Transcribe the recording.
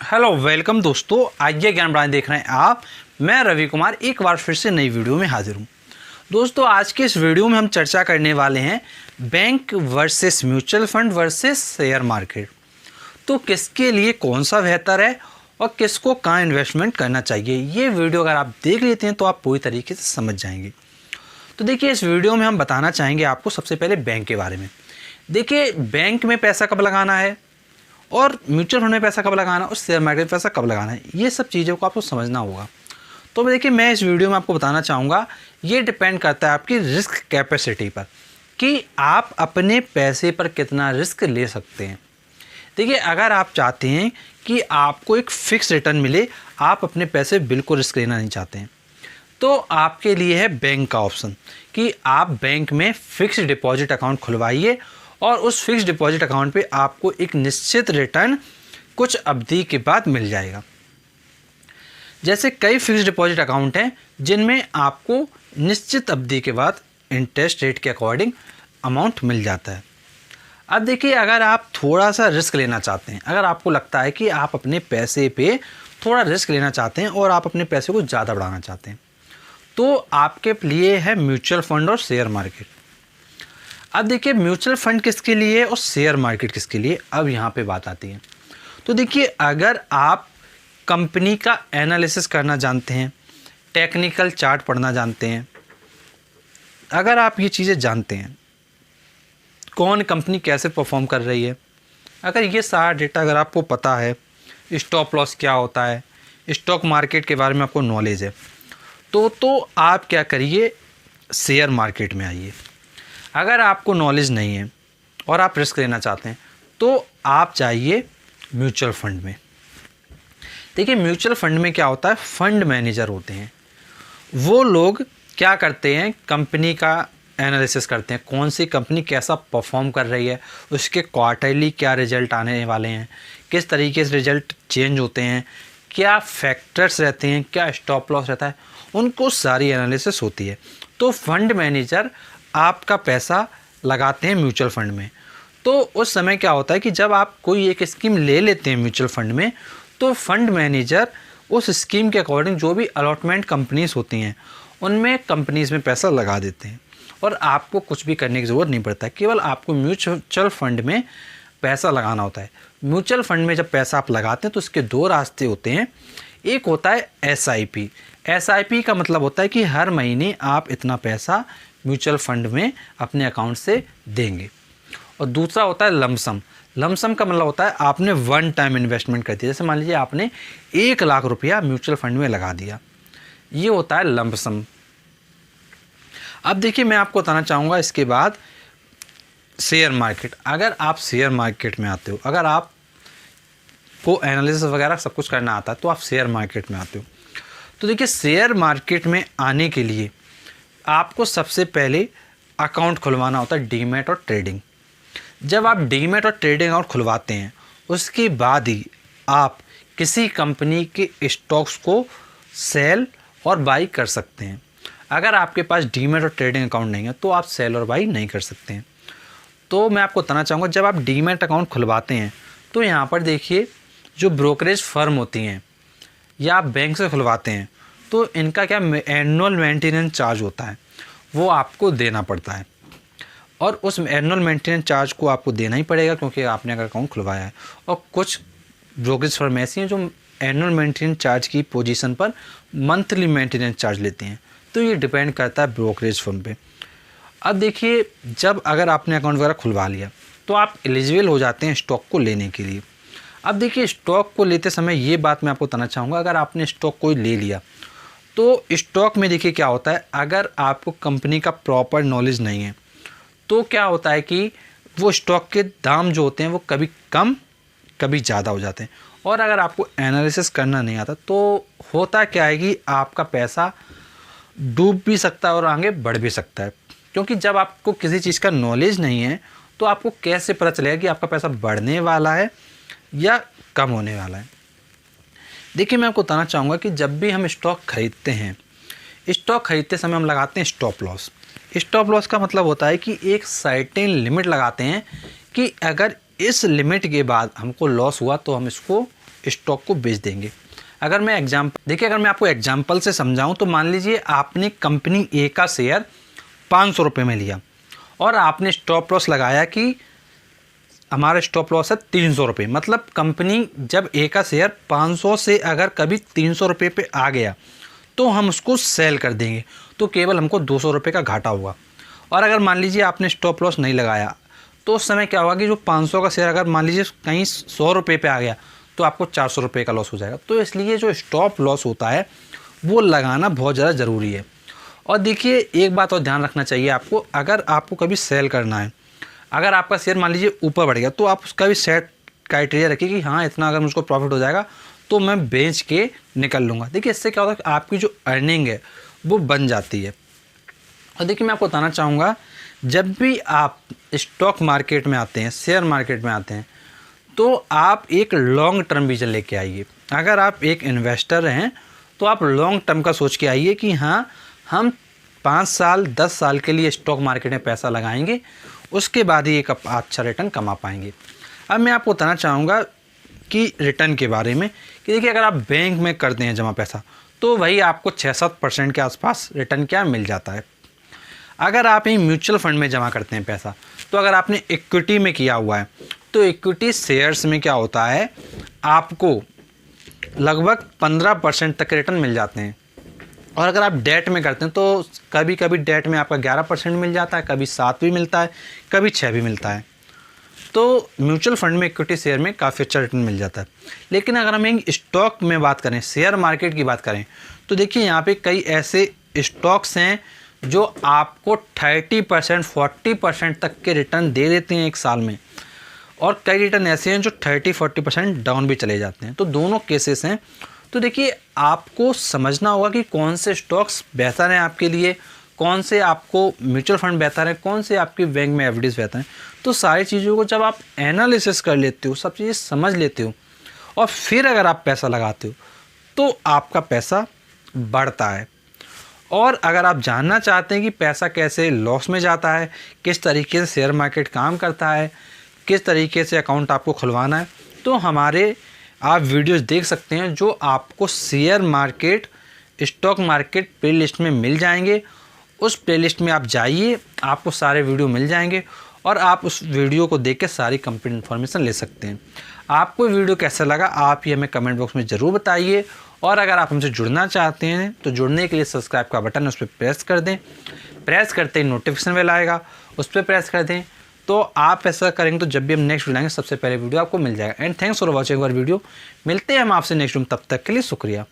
Hello welcome दोस्तों, आइए ज्ञान बढ़ाने देख रहे हैं आप। मैं रवि कुमार एक बार फिर से नई वीडियो में हाजिर हूँ। दोस्तों आज के इस वीडियो में हम चर्चा करने वाले हैं bank versus mutual fund versus share market. तो किसके लिए कौन सा बेहतर है और किसको कहाँ इन्वेस्टमेंट करना चाहिए, ये वीडियो अगर आप देख लेते हैं तो आप पूरी तरीके से समझ जाएंगे। तो देखिए इस वीडियो में हम बताना चाहेंगे आपको सबसे पहले बैंक के बारे में। देखिए बैंक में पैसा कब लगाना है और म्यूचुअल फंड में पैसा कब लगाना है और शेयर मार्केट में पैसा कब लगाना है, ये सब चीज़ों को आपको समझना होगा। तो देखिए मैं इस वीडियो में आपको बताना चाहूँगा, ये डिपेंड करता है आपकी रिस्क कैपेसिटी पर कि आप अपने पैसे पर कितना रिस्क ले सकते हैं। देखिए अगर आप चाहते हैं कि आपको एक फ़िक्स रिटर्न मिले, आप अपने पैसे बिल्कुल रिस्क लेना नहीं चाहते हैं, तो आपके लिए है बैंक का ऑप्शन कि आप बैंक में फ़िक्स डिपॉजिट अकाउंट खुलवाइए और उस फिक्स डिपॉजिट अकाउंट पे आपको एक निश्चित रिटर्न कुछ अवधि के बाद मिल जाएगा। जैसे कई फिक्स डिपॉजिट अकाउंट हैं जिनमें आपको निश्चित अवधि के बाद इंटरेस्ट रेट के अकॉर्डिंग अमाउंट मिल जाता है। अब देखिए अगर आप थोड़ा सा रिस्क लेना चाहते हैं, अगर आपको लगता है कि आप अपने पैसे पे थोड़ा रिस्क लेना चाहते हैं और आप अपने पैसे को ज़्यादा बढ़ाना चाहते हैं, तो आपके लिए है म्यूचुअल फंड और शेयर मार्केट। अब देखिए म्यूचुअल फंड किसके लिए और शेयर मार्केट किसके लिए, अब यहाँ पे बात आती है। तो देखिए अगर आप कंपनी का एनालिसिस करना जानते हैं, टेक्निकल चार्ट पढ़ना जानते हैं, अगर आप ये चीज़ें जानते हैं कौन कंपनी कैसे परफॉर्म कर रही है, अगर ये सारा डेटा अगर आपको पता है, स्टॉप लॉस क्या होता है, स्टॉक मार्केट के बारे में आपको नॉलेज है, तो आप क्या करिए, शेयर मार्केट में आइए। अगर आपको नॉलेज नहीं है और आप रिस्क लेना चाहते हैं तो आप जाइए म्यूचुअल फंड में। देखिए म्यूचुअल फंड में क्या होता है, फंड मैनेजर होते हैं, वो लोग क्या करते हैं, कंपनी का एनालिसिस करते हैं, कौन सी कंपनी कैसा परफॉर्म कर रही है, उसके क्वार्टरली क्या रिजल्ट आने वाले हैं, किस तरीके से रिजल्ट चेंज होते हैं, क्या फैक्टर्स रहते हैं, क्या स्टॉप लॉस रहता है, उनको सारी एनालिसिस होती है। तो फंड मैनेजर आपका पैसा लगाते हैं म्यूचुअल फंड में। तो उस समय क्या होता है कि जब आप कोई एक स्कीम ले लेते हैं म्यूचुअल फंड में, तो फंड मैनेजर उस स्कीम के अकॉर्डिंग जो भी अलॉटमेंट कंपनीज होती हैं उनमें कंपनीज में पैसा लगा देते हैं और आपको कुछ भी करने की ज़रूरत नहीं पड़ता है, केवल आपको म्यूचुअल फंड में पैसा लगाना होता है। म्यूचुअल फंड में जब पैसा आप लगाते हैं तो उसके दो रास्ते होते हैं। एक होता है SIP। SIP का मतलब होता है कि हर महीने आप इतना पैसा म्यूचुअल फंड में अपने अकाउंट से देंगे, और दूसरा होता है लमसम। लमसम का मतलब होता है आपने वन टाइम इन्वेस्टमेंट कर दिया, जैसे मान लीजिए आपने 1 लाख रुपया म्यूचुअल फंड में लगा दिया, ये होता है लमसम। अब देखिए मैं आपको बताना चाहूँगा इसके बाद शेयर मार्केट। अगर आप शेयर मार्केट में आते हो, अगर आप को एनालिसिस वगैरह सब कुछ करना आता है तो आप शेयर मार्केट में आते हो। तो देखिए शेयर मार्केट में आने के लिए आपको सबसे पहले अकाउंट खुलवाना होता है, डीमैट और ट्रेडिंग। जब आप डीमैट और ट्रेडिंग अकाउंट खुलवाते हैं उसके बाद ही आप किसी कंपनी के स्टॉक्स को सेल और बाई कर सकते हैं। अगर आपके पास डीमैट और ट्रेडिंग अकाउंट नहीं है तो आप सेल और बाई नहीं कर सकते हैं। तो मैं आपको बताना चाहूँगा, जब आप डीमैट अकाउंट खुलवाते हैं तो यहाँ पर देखिए जो ब्रोकरेज फर्म होती हैं या आप बैंक से खुलवाते हैं तो इनका क्या एनुअल मेंटेनेंस चार्ज होता है, वो आपको देना पड़ता है, और उस एनुअल मेंटेनेंस चार्ज को आपको देना ही पड़ेगा क्योंकि आपने अगर अकाउंट खुलवाया है। और कुछ ब्रोकरेज फर्म ऐसी हैं जो एनुअल मेंटेनेंस चार्ज की पोजीशन पर मंथली मेंटेनेंस चार्ज लेती हैं, तो ये डिपेंड करता है ब्रोकरेज फर्म पे। अब देखिए जब अगर आपने अकाउंट वगैरह खुलवा लिया तो आप एलिजिबल हो जाते हैं स्टॉक को लेने के लिए। अब देखिए स्टॉक को लेते समय ये बात मैं आपको बताना चाहूँगा, अगर आपने स्टॉक कोई ले लिया तो स्टॉक में देखिए क्या होता है, अगर आपको कंपनी का प्रॉपर नॉलेज नहीं है तो क्या होता है कि वो स्टॉक के दाम जो होते हैं वो कभी कम कभी ज़्यादा हो जाते हैं, और अगर आपको एनालिसिस करना नहीं आता तो होता क्या है कि आपका पैसा डूब भी सकता है और आगे बढ़ भी सकता है। क्योंकि जब आपको किसी चीज़ का नॉलेज नहीं है तो आपको कैसे पता चलेगा कि आपका पैसा बढ़ने वाला है या कम होने वाला है। देखिए मैं आपको बताना चाहूँगा कि जब भी हम स्टॉक खरीदते हैं, स्टॉक खरीदते समय हम लगाते हैं स्टॉप लॉस। स्टॉप लॉस का मतलब होता है कि एक सर्टेन लिमिट लगाते हैं कि अगर इस लिमिट के बाद हमको लॉस हुआ तो हम इसको स्टॉक को बेच देंगे। अगर मैं आपको एग्जाम्पल से समझाऊं तो मान लीजिए आपने कंपनी ए का शेयर 500 रुपये में लिया और आपने स्टॉप लॉस लगाया कि हमारा स्टॉप लॉस है 300 रुपये। मतलब कंपनी जब ए का शेयर 500 से अगर कभी 300 रुपये पे आ गया तो हम उसको सेल कर देंगे, तो केवल हमको 200 रुपये का घाटा होगा। और अगर मान लीजिए आपने स्टॉप लॉस नहीं लगाया तो उस समय क्या होगा कि जो 500 का शेयर अगर मान लीजिए कहीं 100 रुपये पे आ गया तो आपको 400 रुपये का लॉस हो जाएगा। तो इसलिए जो स्टॉप लॉस होता है वो लगाना बहुत ज़्यादा ज़रूरी है। और देखिए एक बात और ध्यान रखना चाहिए आपको, अगर आपको कभी सेल करना है, अगर आपका शेयर मान लीजिए ऊपर बढ़ गया तो आप उसका भी सेट क्राइटेरिया रखिए कि हाँ इतना अगर मुझको प्रॉफिट हो जाएगा तो मैं बेच के निकल लूँगा। देखिए इससे क्या होता है कि आपकी जो अर्निंग है वो बन जाती है। और देखिए मैं आपको बताना चाहूँगा, जब भी आप स्टॉक मार्केट में आते हैं, शेयर मार्केट में आते हैं, तो आप एक लॉन्ग टर्म विजन लेके आइए। अगर आप एक इन्वेस्टर हैं तो आप लॉन्ग टर्म का सोच के आइए कि हाँ हम 5 साल 10 साल के लिए स्टॉक मार्केट में पैसा लगाएंगे, उसके बाद ही एक अच्छा रिटर्न कमा पाएंगे। अब मैं आपको बताना चाहूँगा कि रिटर्न के बारे में कि देखिए अगर आप बैंक में करते हैं जमा पैसा तो वही आपको 6-7% के आसपास रिटर्न क्या मिल जाता है। अगर आप ही म्यूचुअल फंड में जमा करते हैं पैसा, तो अगर आपने इक्विटी में किया हुआ है तो इक्विटी शेयर्स में क्या होता है आपको लगभग 15% तक रिटर्न मिल जाते हैं। और अगर आप डेट में करते हैं तो कभी कभी डेट में आपका 11% मिल जाता है, कभी 7 भी मिलता है, कभी 6 भी मिलता है। तो म्यूचुअल फंड में इक्विटी शेयर में काफ़ी अच्छा रिटर्न मिल जाता है। लेकिन अगर हम एक स्टॉक में बात करें, शेयर मार्केट की बात करें, तो देखिए यहाँ पे कई ऐसे स्टॉक्स हैं जो आपको 30% 40% तक के रिटर्न दे देते हैं एक साल में, और कई रिटर्न ऐसे हैं जो 30-40% डाउन भी चले जाते हैं। तो दोनों केसेस हैं। तो देखिए आपको समझना होगा कि कौन से स्टॉक्स बेहतर हैं आपके लिए, कौन से आपको म्यूचुअल फंड बेहतर है, कौन से आपकी बैंक में एफडीज बेहतर हैं। तो सारी चीज़ों को जब आप एनालिसिस कर लेते हो, सब चीज़ें समझ लेते हो और फिर अगर आप पैसा लगाते हो तो आपका पैसा बढ़ता है। और अगर आप जानना चाहते हैं कि पैसा कैसे लॉस में जाता है, किस तरीके से शेयर मार्केट काम करता है, किस तरीके से अकाउंट आपको खुलवाना है, तो हमारे आप वीडियोस देख सकते हैं जो आपको share market stock market playlist में मिल जाएंगे। उस प्लेलिस्ट में आप जाइए, आपको सारे वीडियो मिल जाएंगे और आप उस वीडियो को देख के सारी कंप्लीट इन्फॉर्मेशन ले सकते हैं। आपको वीडियो कैसा लगा आप ये हमें कमेंट बॉक्स में ज़रूर बताइए। और अगर आप हमसे जुड़ना चाहते हैं तो जुड़ने के लिए सब्सक्राइब का बटन उस पर प्रेस कर दें। प्रेस करते ही नोटिफिकेशन बेल आएगा, उस पर प्रेस कर दें। तो आप ऐसा करेंगे तो जब भी हम नेक्स्ट वीडियो आएंगे सबसे पहले वीडियो आपको मिल जाएगा। And thanks for watching our video. मिलते हैं हम आपसे नेक्स्ट वीडियो, तब तक के लिए शुक्रिया।